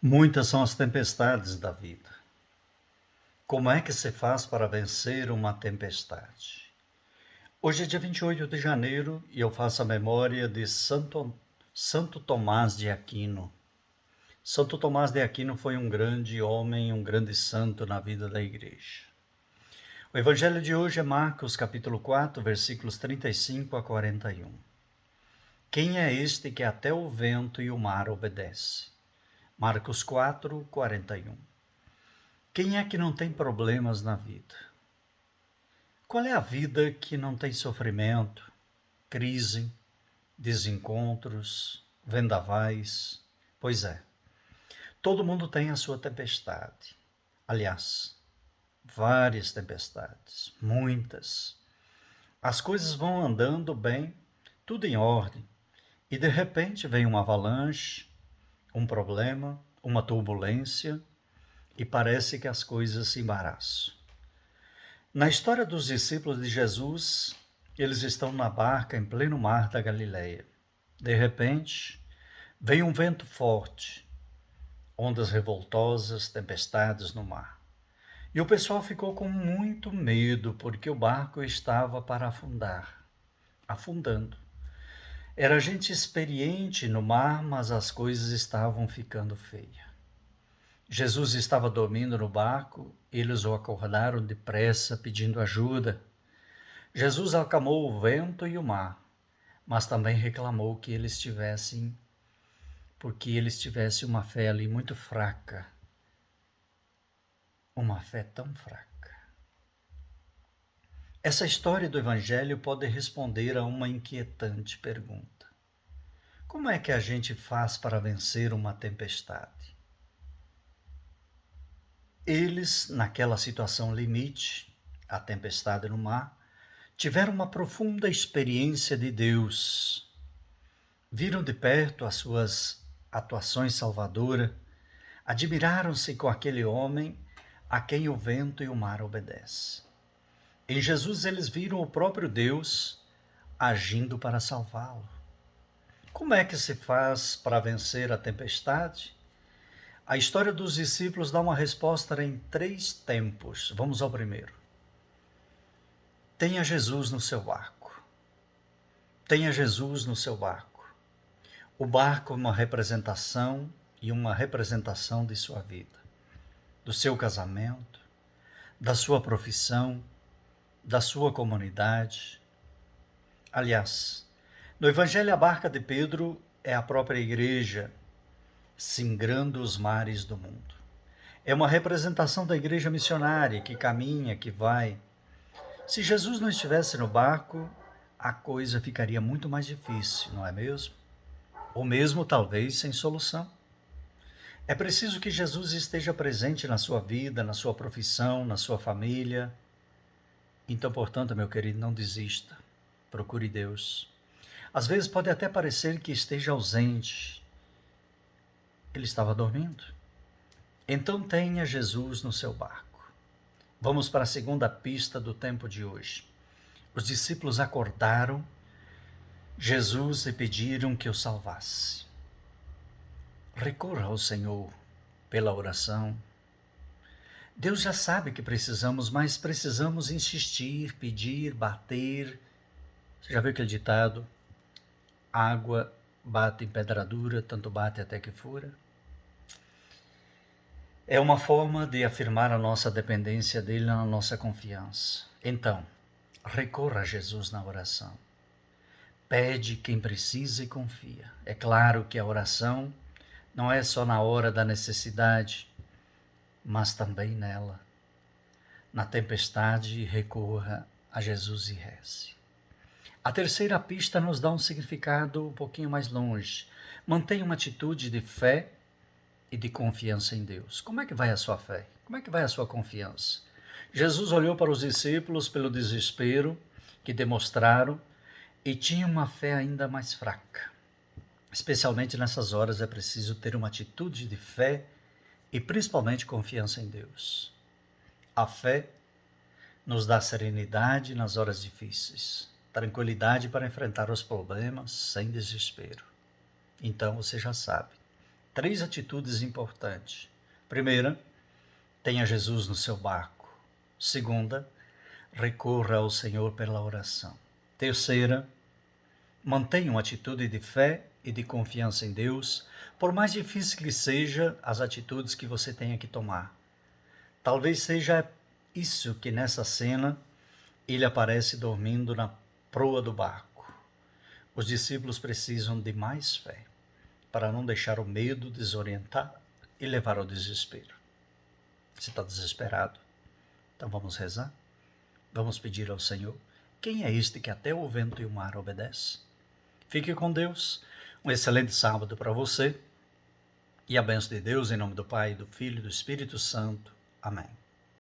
Muitas são as tempestades da vida. Como é que se faz para vencer uma tempestade? Hoje é dia 28 de janeiro e eu faço a memória de Santo Tomás de Aquino. Santo Tomás de Aquino foi um grande homem, um grande santo na vida da igreja. O evangelho de hoje é Marcos capítulo 4, versículos 35 a 41. Quem é este que até o vento e o mar obedece? Marcos 4, 41. Quem é que não tem problemas na vida? Qual é a vida que não tem sofrimento, crise, desencontros, vendavais? Pois é, todo mundo tem a sua tempestade. Aliás, várias tempestades, muitas. As coisas vão andando bem, tudo em ordem, e de repente vem uma avalanche, um problema, uma turbulência, e parece que as coisas se embaraçam. Na história dos discípulos de Jesus, eles estão na barca em pleno mar da Galileia. De repente, vem um vento forte, ondas revoltosas, tempestades no mar. E o pessoal ficou com muito medo, porque o barco estava para afundando. Era gente experiente no mar, mas as coisas estavam ficando feias. Jesus estava dormindo no barco, eles o acordaram depressa, pedindo ajuda. Jesus acalmou o vento e o mar, mas também reclamou porque eles tivessem uma fé ali muito fraca. Uma fé tão fraca. Essa história do Evangelho pode responder a uma inquietante pergunta. Como é que a gente faz para vencer uma tempestade? Eles, naquela situação limite, a tempestade no mar, tiveram uma profunda experiência de Deus. Viram de perto as suas atuações salvadoras, admiraram-se com aquele homem a quem o vento e o mar obedecem. Em Jesus eles viram o próprio Deus agindo para salvá-lo. Como é que se faz para vencer a tempestade? A história dos discípulos dá uma resposta em 3 tempos. Vamos ao primeiro. Tenha Jesus no seu barco. Tenha Jesus no seu barco. O barco é uma representação de sua vida, do seu casamento, da sua profissão, da sua comunidade. Aliás, no Evangelho a barca de Pedro é a própria igreja, singrando os mares do mundo. É uma representação da igreja missionária que caminha, que vai. Se Jesus não estivesse no barco, a coisa ficaria muito mais difícil, não é mesmo? Ou mesmo talvez sem solução. É preciso que Jesus esteja presente na sua vida, na sua profissão, na sua família. Então, portanto, meu querido, não desista. Procure Deus. Às vezes pode até parecer que esteja ausente. Ele estava dormindo. Então tenha Jesus no seu barco. Vamos para a segunda pista do tempo de hoje. Os discípulos acordaram Jesus e pediram que o salvasse. Recorra ao Senhor pela oração. Deus já sabe que precisamos, mas precisamos insistir, pedir, bater. Você já viu aquele ditado? Água bate em pedra dura, tanto bate até que fura. É uma forma de afirmar a nossa dependência dele, a nossa confiança. Então, recorra a Jesus na oração. Pede quem precisa e confia. É claro que a oração não é só na hora da necessidade, mas também nela. Na tempestade, recorra a Jesus e reze. A terceira pista nos dá um significado um pouquinho mais longe. Mantenha uma atitude de fé e de confiança em Deus. Como é que vai a sua fé? Como é que vai a sua confiança? Jesus olhou para os discípulos pelo desespero que demonstraram e tinha uma fé ainda mais fraca. Especialmente nessas horas é preciso ter uma atitude de fé e principalmente confiança em Deus. A fé nos dá serenidade nas horas difíceis, tranquilidade para enfrentar os problemas sem desespero. Então você já sabe, 3 atitudes importantes. Primeira, tenha Jesus no seu barco. Segunda, recorra ao Senhor pela oração. Terceira, mantenha uma atitude de fé e de confiança em Deus, por mais difícil que seja as atitudes que você tenha que tomar. Talvez seja isso que nessa cena ele aparece dormindo na proa do barco. Os discípulos precisam de mais fé para não deixar o medo desorientar e levar ao desespero. Você está desesperado? Então vamos rezar? Vamos pedir ao Senhor. Quem é este que até o vento e o mar obedece? Fique com Deus. Um excelente sábado para você. E a bênção de Deus, em nome do Pai, do Filho e do Espírito Santo. Amém.